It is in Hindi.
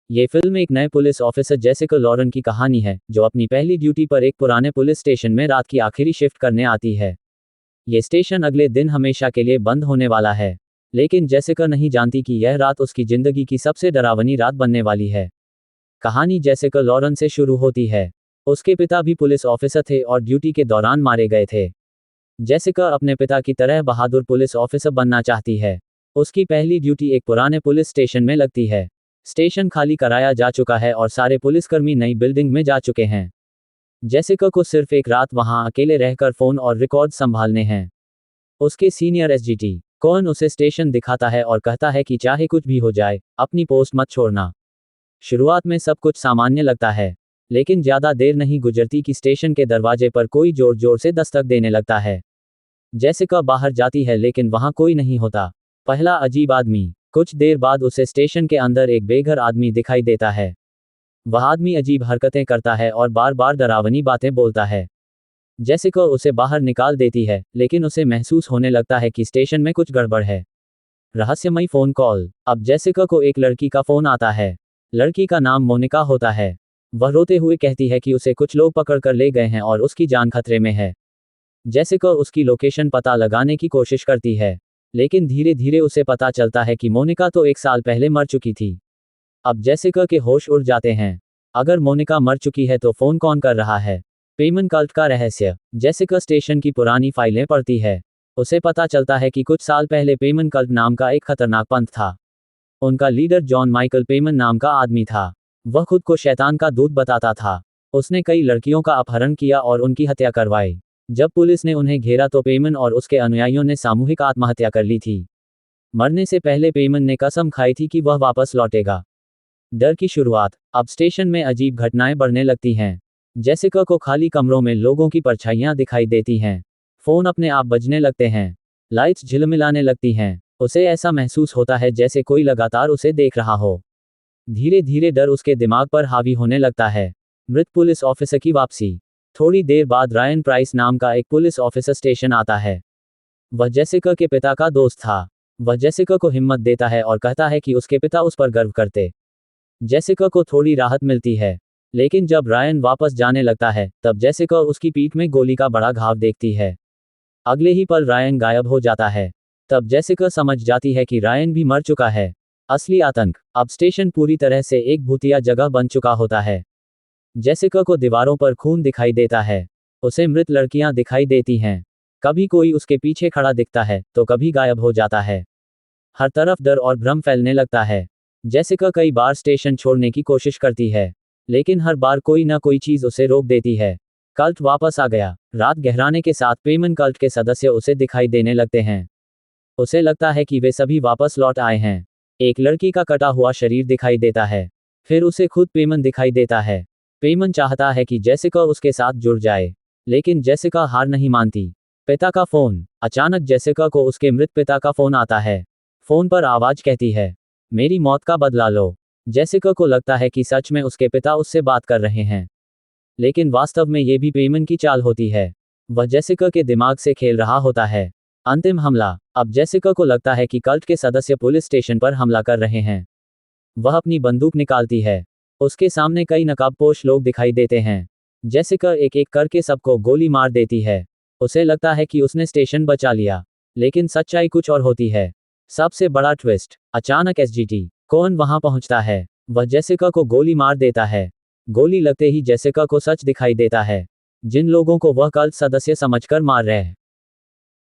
ये फिल्म एक नए पुलिस ऑफिसर जेसिका लॉरेन की कहानी है, जो अपनी पहली ड्यूटी पर एक पुराने पुलिस स्टेशन में रात की आखिरी शिफ्ट करने आती है। ये स्टेशन अगले दिन हमेशा के लिए बंद होने वाला है, लेकिन जेसिका नहीं जानती कि यह रात उसकी जिंदगी की सबसे डरावनी रात बनने वाली है। कहानी जेसिका लॉरेन से शुरू होती है। उसके पिता भी पुलिस ऑफिसर थे और ड्यूटी के दौरान मारे गए थे। जेसिका अपने पिता की तरह बहादुर पुलिस ऑफिसर बनना चाहती है। उसकी पहली ड्यूटी एक पुराने पुलिस स्टेशन में लगती है। स्टेशन खाली कराया जा चुका है और सारे पुलिसकर्मी नई बिल्डिंग में जा चुके हैं। जेसिका को सिर्फ एक रात वहां अकेले रहकर फोन और रिकॉर्ड संभालने हैं। उसके सीनियर एसजीटी कॉन उसे स्टेशन दिखाता है और कहता है कि चाहे कुछ भी हो जाए, अपनी पोस्ट मत छोड़ना। शुरुआत में सब कुछ सामान्य लगता है, लेकिन ज्यादा देर नहीं गुजरती कि स्टेशन के दरवाजे पर कोई जोर जोर से दस्तक देने लगता है। जेसिका बाहर जाती है, लेकिन वहां कोई नहीं होता। पहला अजीब आदमी। कुछ देर बाद उसे स्टेशन के अंदर एक बेघर आदमी दिखाई देता है। वह आदमी अजीब हरकतें करता है और बार बार डरावनी बातें बोलता है। जेसिका उसे बाहर निकाल देती है, लेकिन उसे महसूस होने लगता है कि स्टेशन में कुछ गड़बड़ है। रहस्यमयी फोन कॉल। अब जेसिका को एक लड़की का फोन आता है। लड़की का नाम मोनिका होता है। वह रोते हुए कहती है कि उसे कुछ लोग पकड़ कर ले गए हैं और उसकी जान खतरे में है। जेसिका उसकी लोकेशन पता लगाने की कोशिश करती है, लेकिन धीरे धीरे उसे पता चलता है कि मोनिका तो 1 साल पहले मर चुकी थी। अब जेसिका के होश उड़ जाते हैं। अगर मोनिका मर चुकी है तो फोन कौन कर रहा है? पेमन कल्ट का रहस्य। जेसिका स्टेशन की पुरानी फाइलें पढ़ती है। उसे पता चलता है कि कुछ साल पहले पेमन कल्ट नाम का एक खतरनाक पंथ था। उनका लीडर जॉन माइकल पेमन नाम का आदमी था। वह खुद को शैतान का दूत बताता था। उसने कई लड़कियों का अपहरण किया और उनकी हत्या करवाई। जब पुलिस ने उन्हें घेरा तो पेमन और उसके अनुयायियों ने सामूहिक आत्महत्या कर ली थी। मरने से पहले पेमन ने कसम खाई थी कि वह वापस लौटेगा। डर की शुरुआत। अब स्टेशन में अजीब घटनाएं बढ़ने लगती हैं। जेसिका को खाली कमरों में लोगों की परछाइयां दिखाई देती हैं। फोन अपने आप बजने लगते हैं। लाइट्स झिलमिलाने लगती हैं। उसे ऐसा महसूस होता है जैसे कोई लगातार उसे देख रहा हो। धीरे धीरे डर उसके दिमाग पर हावी होने लगता है। मृत पुलिस ऑफिसर की वापसी। थोड़ी देर बाद रायन प्राइस नाम का एक पुलिस ऑफिसर स्टेशन आता है। वह जेसिका के पिता का दोस्त था। वह जेसिका को हिम्मत देता है और कहता है कि उसके पिता उस पर गर्व करते। जेसिका को थोड़ी राहत मिलती है, लेकिन जब रायन वापस जाने लगता है, तब जेसिका उसकी पीठ में गोली का बड़ा घाव देखती है। अगले ही पल रायन गायब हो जाता है। तब जेसिका समझ जाती है कि रायन भी मर चुका है। असली आतंक। अब स्टेशन पूरी तरह से एक भूतिया जगह बन चुका होता है। जेसिका को दीवारों पर खून दिखाई देता है। उसे मृत लड़कियां दिखाई देती हैं। कभी कोई उसके पीछे खड़ा दिखता है, तो कभी गायब हो जाता है। हर तरफ डर और भ्रम फैलने लगता है। जेसिका कई बार स्टेशन छोड़ने की कोशिश करती है, लेकिन हर बार कोई ना कोई चीज उसे रोक देती है। कल्ट वापस आ गया। रात गहराने के साथ पेमन कल्ट के सदस्य उसे दिखाई देने लगते हैं। उसे लगता है कि वे सभी वापस लौट आए हैं। एक लड़की का कटा हुआ शरीर दिखाई देता है। फिर उसे खुद पेमन दिखाई देता है। पेमन चाहता है कि जेसिका उसके साथ जुड़ जाए, लेकिन जेसिका हार नहीं मानती। पिता का फोन। अचानक जेसिका को उसके मृत पिता का फोन आता है। फोन पर आवाज कहती है, मेरी मौत का बदला लो। जेसिका को लगता है कि सच में उसके पिता उससे बात कर रहे हैं, लेकिन वास्तव में ये भी पेमन की चाल होती है। वह जेसिका के दिमाग से खेल रहा होता है। अंतिम हमला। अब जेसिका को लगता है कि कल्ट के सदस्य पुलिस स्टेशन पर हमला कर रहे हैं। वह अपनी बंदूक निकालती है। उसके सामने कई नकाबपोश लोग दिखाई देते हैं। जेसिका एक एक करके सबको गोली मार देती है। उसे लगता है कि उसने स्टेशन बचा लिया, लेकिन सच्चाई कुछ और होती है। सबसे बड़ा ट्विस्ट। अचानक एसजीटी कॉन वहां पहुंचता है। वह जेसिका को गोली मार देता है। गोली लगते ही जेसिका को सच दिखाई देता है। जिन लोगों को वह कल्ट सदस्य समझकर मार रहे हैं,